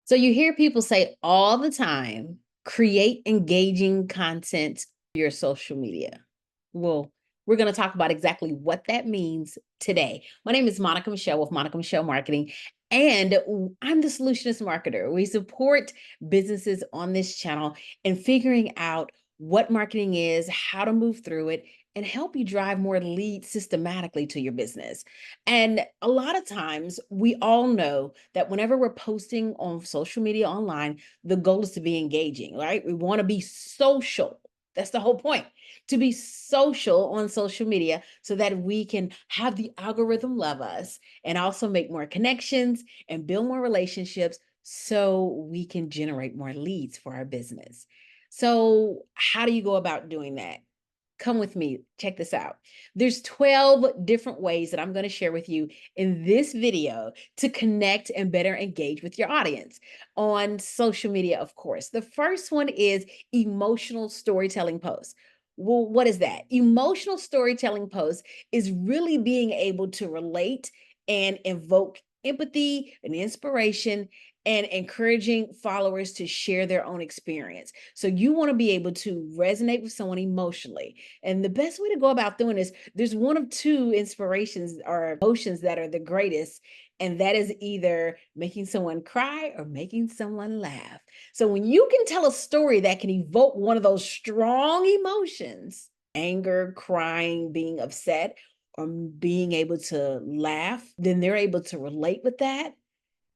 So you hear people say all the time, create engaging content for your social media. Well, we're going to talk about exactly what that means today. My name is Monica Michelle with Monica Michelle Marketing, and I'm the solutionist marketer. We support businesses on this channel in figuring out what marketing is, how to move through it, and help you drive more leads systematically to your business. And a lot of times we all know that whenever we're posting on social media online, the goal is to be engaging, right? We want to be social. That's the whole point, to be social on social media so that we can have the algorithm love us and also make more connections and build more relationships so we can generate more leads for our business. So, how do you go about doing that? Come with me, check this out. There's 12 different ways that I'm going to share with you in this video to connect and better engage with your audience on social media, of course. The first one is emotional storytelling posts. Well, what is that? Emotional storytelling posts is really being able to relate and invoke empathy and inspiration and encouraging followers to share their own experience. So you want to be able to resonate with someone emotionally. And the best way to go about doing this, there's one of two inspirations or emotions that are the greatest, and that is either making someone cry or making someone laugh. So when you can tell a story that can evoke one of those strong emotions, anger, crying, being upset, or being able to laugh, then they're able to relate with that.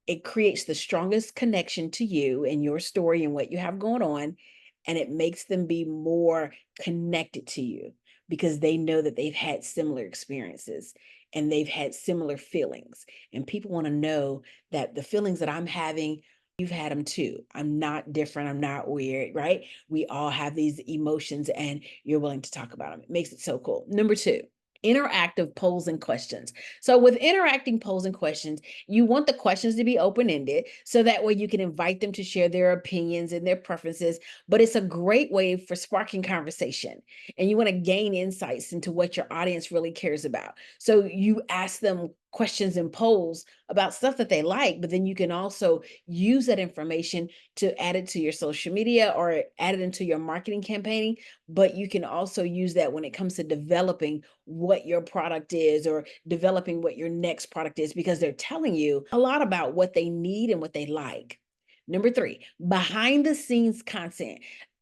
It creates the strongest connection to you and your story and what you have going on. And it makes them be more connected to you because they know that they've had similar experiences and they've had similar feelings. And people want to know that the feelings that I'm having, you've had them too. I'm not different. I'm not weird, right? We all have these emotions and you're willing to talk about them. It makes it so cool. Number two, interactive polls and questions. So with interacting polls and questions, you want the questions to be open-ended so that way you can invite them to share their opinions and their preferences, but it's a great way for sparking conversation. And you want to gain insights into what your audience really cares about. So you ask them questions and polls about stuff that they like, but then you can also use that information to add it to your social media or add it into your marketing campaign. But you can also use that when it comes to developing what your product is or developing what your next product is, because they're telling you a lot about what they need and what they like. Number three, behind the scenes content.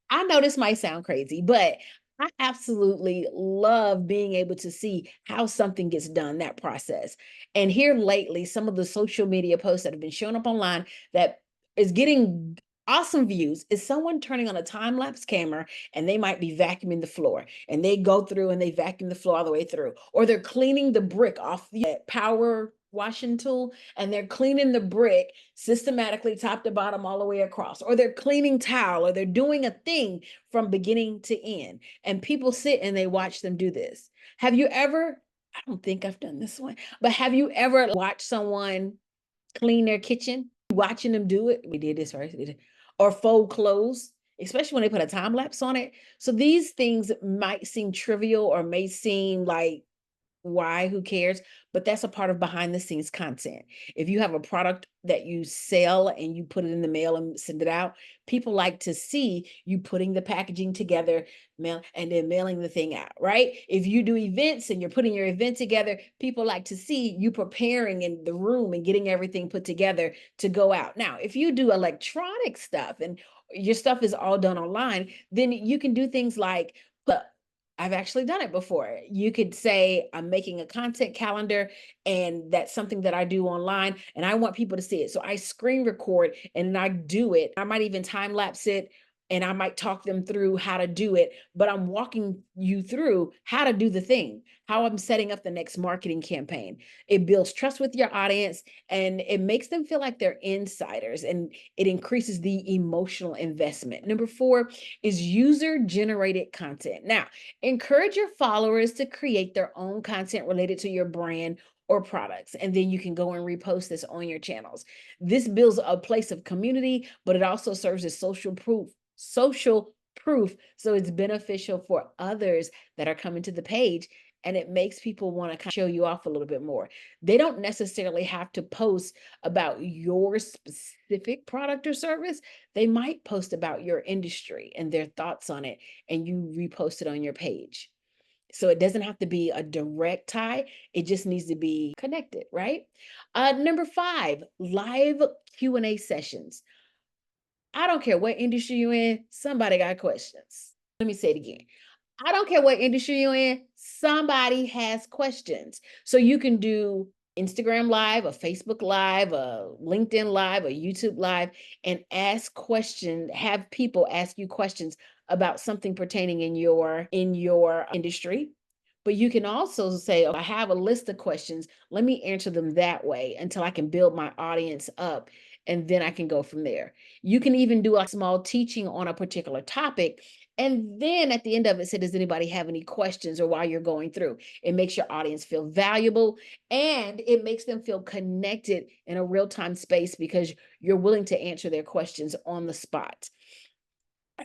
I know this might sound crazy, but I absolutely love being able to see how something gets done, that process. And here lately, some of the social media posts that have been showing up online that is getting awesome views is someone turning on a time lapse camera and they might be vacuuming the floor and they go through and they vacuum the floor all the way through, or they're cleaning the brick off the power washing tool and they're cleaning the brick systematically top to bottom all the way across, or they're cleaning towel, or they're doing a thing from beginning to end, and people sit and they watch them do this. Have you ever, I don't think I've done this one, but have you ever watched someone clean their kitchen, watching them do it? We did this first. Or fold clothes, especially when they put a time lapse on it. So these things might seem trivial or may seem like, why, who cares? But that's a part of behind the scenes content. If you have a product that you sell and you put it in the mail and send it out, people like to see you putting the packaging together, mail, and then mailing the thing out, right? If you do events and you're putting your event together, people like to see you preparing in the room and getting everything put together to go out. Now, if you do electronic stuff and your stuff is all done online, then you can do things like, I've actually done it before. You could say, I'm making a content calendar, and that's something that I do online, and I want people to see it. So I screen record and I do it. I might even time lapse it, and I might talk them through how to do it, but I'm walking you through how to do the thing, how I'm setting up the next marketing campaign. It builds trust with your audience and it makes them feel like they're insiders, and it increases the emotional investment. Number four is user generated content. Now, encourage your followers to create their own content related to your brand or products, and then you can go and repost this on your channels. This builds a place of community, but it also serves as social proof, so it's beneficial for others that are coming to the page and it makes people want to kind of show you off a little bit more. They don't necessarily have to post about your specific product or service. They might post about your industry and their thoughts on it, and you repost it on your page. So it doesn't have to be a direct tie. It just needs to be connected, right? Number 5, live Q&A sessions. I don't care what industry you're in, somebody got questions. Let me say it again. I don't care what industry you're in, somebody has questions. So you can do Instagram Live, a Facebook Live, a LinkedIn Live, a YouTube Live, and ask questions, have people ask you questions about something pertaining in your industry. But you can also say, "Oh, I have a list of questions. Let me answer them that way until I can build my audience up, and then I can go from there." You can even do a small teaching on a particular topic. And then at the end of it, say, does anybody have any questions, or while you're going through? It makes your audience feel valuable, and it makes them feel connected in a real time space because you're willing to answer their questions on the spot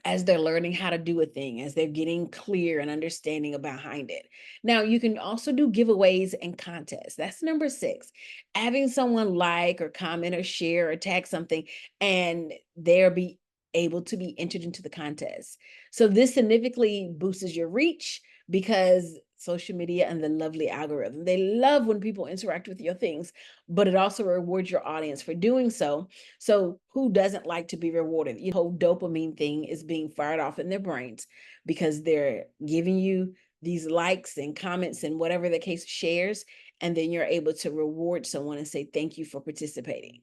as they're learning how to do a thing, as they're getting clear and understanding behind it. Now, you can also do giveaways and contests. That's number 6. Having someone like or comment or share or tag something, and they'll be able to be entered into the contest. So this significantly boosts your reach because social media and the lovely algorithm, they love when people interact with your things, but it also rewards your audience for doing so. So who doesn't like to be rewarded? You know, whole dopamine thing is being fired off in their brains because they're giving you these likes and comments and whatever the case, shares, and then you're able to reward someone and say thank you for participating.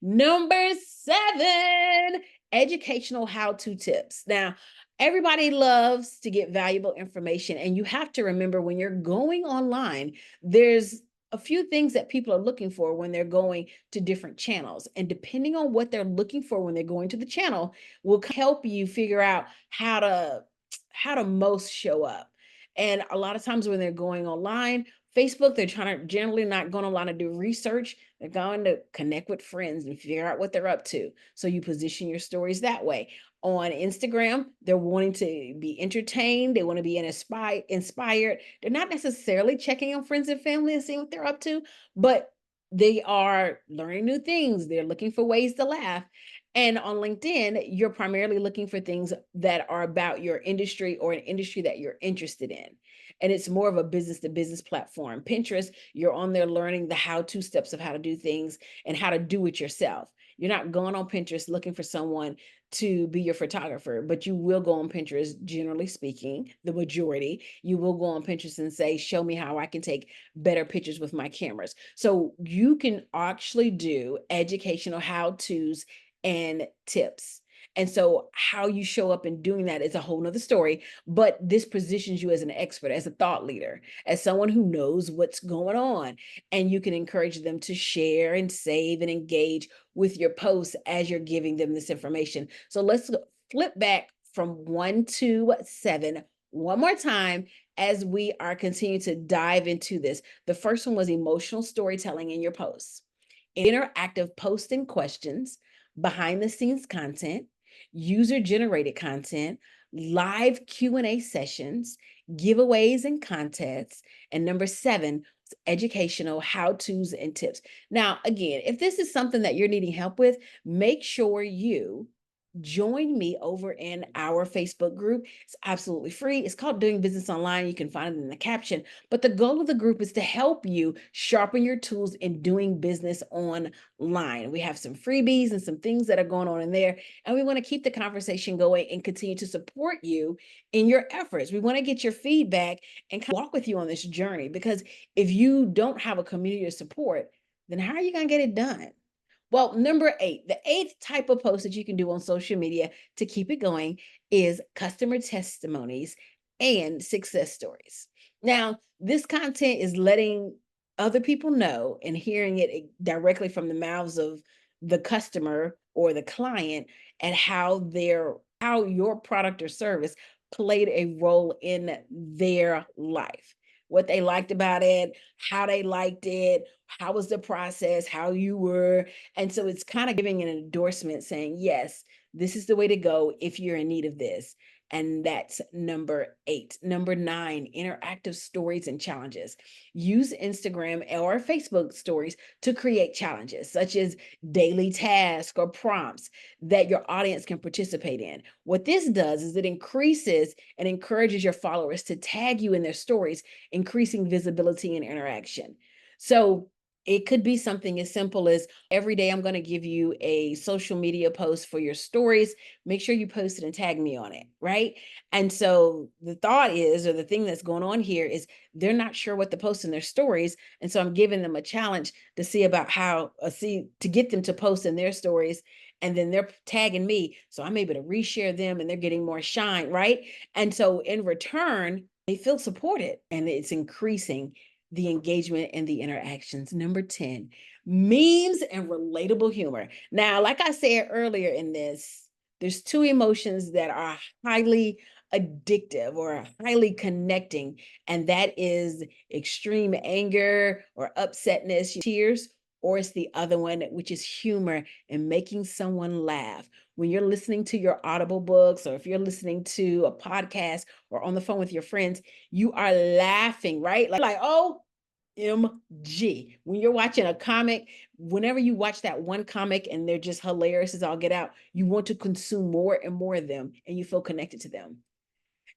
Number 7, educational how-to tips. Now, everybody loves to get valuable information, and you have to remember when you're going online, there's a few things that people are looking for when they're going to different channels. And depending on what they're looking for when they're going to the channel, will help you figure out how to most show up. And a lot of times when they're going online, Facebook, they're trying to generally not going online to do research. They're going to connect with friends and figure out what they're up to. So you position your stories that way. On Instagram, they're wanting to be entertained. They want to be inspired. They're not necessarily checking on friends and family and seeing what they're up to, but they are learning new things. They're looking for ways to laugh. And on LinkedIn, you're primarily looking for things that are about your industry or an industry that you're interested in. And it's more of a business to business platform. Pinterest, you're on there learning the how to steps of how to do things and how to do it yourself. You're not going on Pinterest looking for someone to be your photographer, but you will go on Pinterest, generally speaking, the majority. You will go on Pinterest and say, show me how I can take better pictures with my cameras. So you can actually do educational how to's and tips. And so how you show up in doing that is a whole nother story, but this positions you as an expert, as a thought leader, as someone who knows what's going on. And you can encourage them to share and save and engage with your posts as you're giving them this information. So let's flip back from 1 to 7 one more time as we are continuing to dive into this. The first one was emotional storytelling in your posts, interactive posts and questions, behind the scenes content, user generated content, live Q&A sessions, giveaways and contests, and number 7, educational how-tos and tips. Now, again, if this is something that you're needing help with, make sure you join me over in our Facebook group. It's absolutely free. It's called Doing Business Online. You can find it in the caption. But the goal of the group is to help you sharpen your tools in doing business online. We have some freebies and some things that are going on in there. And we want to keep the conversation going and continue to support you in your efforts. We want to get your feedback and kind of walk with you on this journey, because if you don't have a community of support, then how are you going to get it done? Well, number 8, the 8th type of post that you can do on social media to keep it going is customer testimonies and success stories. Now, this content is letting other people know and hearing it directly from the mouths of the customer or the client, and how your product or service played a role in their life. What they liked about it, how they liked it, how was the process, how you were. And so it's kind of giving an endorsement saying, yes, this is the way to go if you're in need of this. And that's number 8. Number 9, interactive stories and challenges. Use Instagram or Facebook stories to create challenges, such as daily tasks or prompts that your audience can participate in. What this does is it increases and encourages your followers to tag you in their stories, increasing visibility and interaction. So it could be something as simple as every day I'm going to give you a social media post for your stories. Make sure you post it and tag me on it, right? And so the thought is, or the thing that's going on here is they're not sure what to post in their stories. And so I'm giving them a challenge to see about how, to get them to post in their stories. And then they're tagging me. So I'm able to reshare them and they're getting more shine, right? And so in return, they feel supported and it's increasing the engagement and the interactions. Number 10, memes and relatable humor. Now, like I said earlier in this, there's 2 emotions that are highly addictive or highly connecting, and that is extreme anger or upsetness, tears, or it's the other one, which is humor and making someone laugh. When you're listening to your Audible books, or if you're listening to a podcast or on the phone with your friends, you are laughing, right? Like OMG. When you're watching a comic, whenever you watch that one comic and they're just hilarious as all get out, you want to consume more and more of them and you feel connected to them.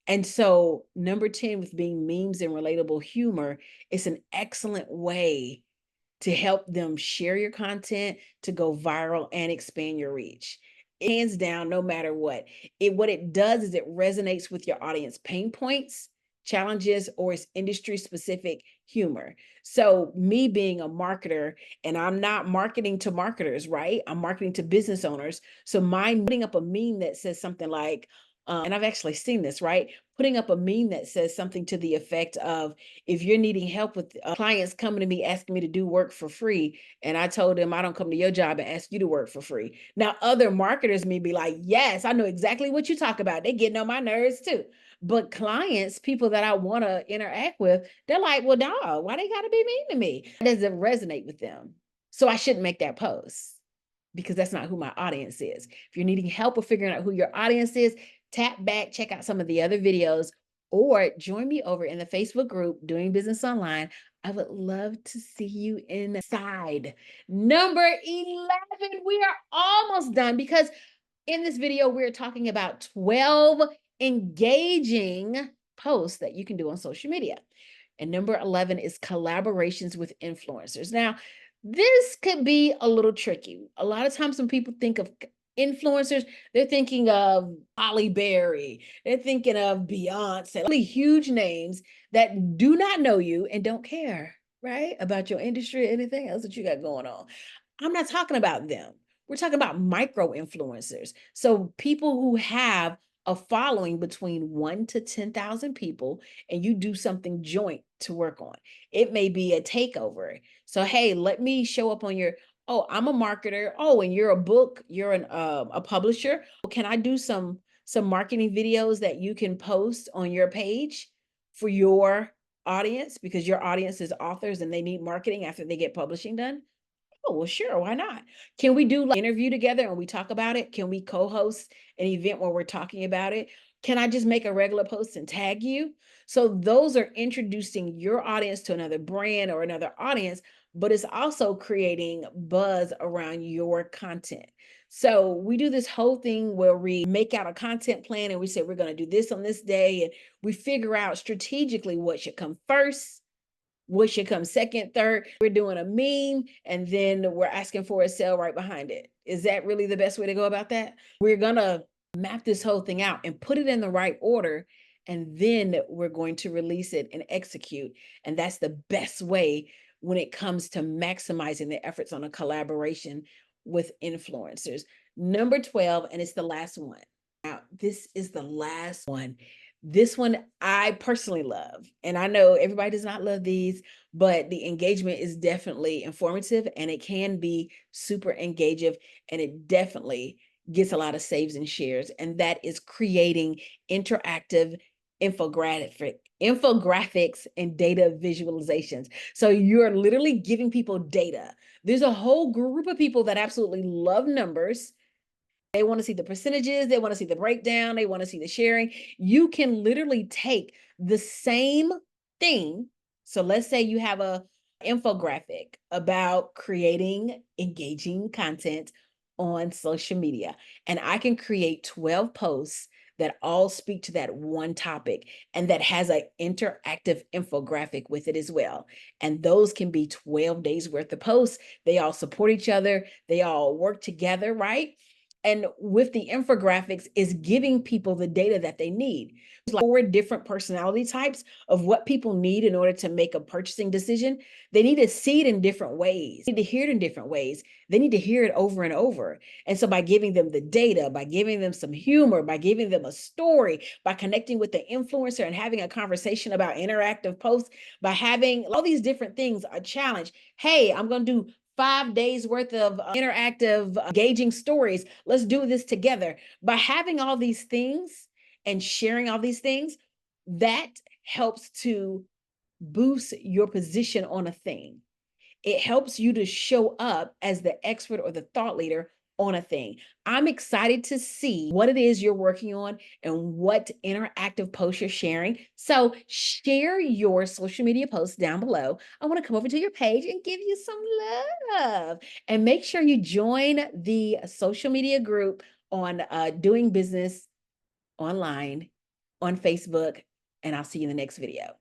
And so, number 10, with being memes and relatable humor, it's an excellent way to help them share your content, to go viral and expand your reach. Hands down, no matter what. What it does is it resonates with your audience pain points, challenges, or its industry specific humor. So me being a marketer, and I'm not marketing to marketers, right? I'm marketing to business owners. So my putting up a meme that says something like, and I've actually seen this, right? Putting up a meme that says something to the effect of, if you're needing help with clients coming to me asking me to do work for free, and I told them I don't come to your job and ask you to work for free. Now, other marketers may be like, yes, I know exactly what you talk about. They're getting on my nerves too. But clients, people that I want to interact with, they're like, well, dog, why they got to be mean to me? It doesn't resonate with them. So I shouldn't make that post because that's not who my audience is. If you're needing help with figuring out who your audience is, tap back, check out some of the other videos, or join me over in the Facebook group, Doing Business Online. I would love to see you inside. Number 11, we are almost done because in this video, we're talking about 12 engaging posts that you can do on social media. And number 11 is collaborations with influencers. Now, this could be a little tricky. A lot of times when people think of influencers, they're thinking of Holly Berry, they're thinking of Beyonce, really huge names that do not know you and don't care, right, about your industry or anything else that you got going on. I'm not talking about them. We're talking about micro influencers. So people who have a following between 1 to 10,000 people, and you do something joint to work on. It may be a takeover. So, hey, let me show up on your, oh, I'm a marketer. Oh, and you're a book, you're a publisher. Can I do some marketing videos that you can post on your page for your audience, because your audience is authors and they need marketing after they get publishing done? Oh, well, sure. Why not? Can we do like interview together and we talk about it? Can we co-host an event where we're talking about it? Can I just make a regular post and tag you? So those are introducing your audience to another brand or another audience, but it's also creating buzz around your content. So we do this whole thing where we make out a content plan and we say we're going to do this on this day, and we figure out strategically what should come first, what should come second, third. We're doing a meme and then we're asking for a sale right behind it. Is that really the best way to go about that? We're going to map this whole thing out and put it in the right order. And then we're going to release it and execute. And that's the best way when it comes to maximizing the efforts on a collaboration with influencers. Number 12, and it's the last one. Now, this is the last one. This one I personally love, and I know everybody does not love these, but the engagement is definitely informative and it can be super engaging, and it definitely gets a lot of saves and shares, and that is creating interactive infographics and data visualizations. So you're literally giving people data. There's a whole group of people that absolutely love numbers, They want to see the percentages, they want to see the breakdown, they want to see the sharing. You can literally take the same thing. So let's say you have a infographic about creating engaging content on social media, and I can create 12 posts that all speak to that one topic and that has an interactive infographic with it as well. And those can be 12 days worth of posts. They all support each other, they all work together, right? And with the infographics is giving people the data that they need. Like 4 different personality types of what people need in order to make a purchasing decision. They need to see it in different ways. They need to hear it in different ways. They need to hear it over and over. And so by giving them the data, by giving them some humor, by giving them a story, by connecting with the influencer and having a conversation about interactive posts, by having all these different things, a challenge. Hey, I'm going to do 5 days worth of interactive, engaging stories. Let's do this together. By having all these things and sharing all these things, that helps to boost your position on a thing. It helps you to show up as the expert or the thought leader on a thing. I'm excited to see what it is you're working on and what interactive posts you're sharing. So share your social media posts down below. I want to come over to your page and give you some love. And make sure you join the social media group on doing business online on Facebook. And I'll see you in the next video.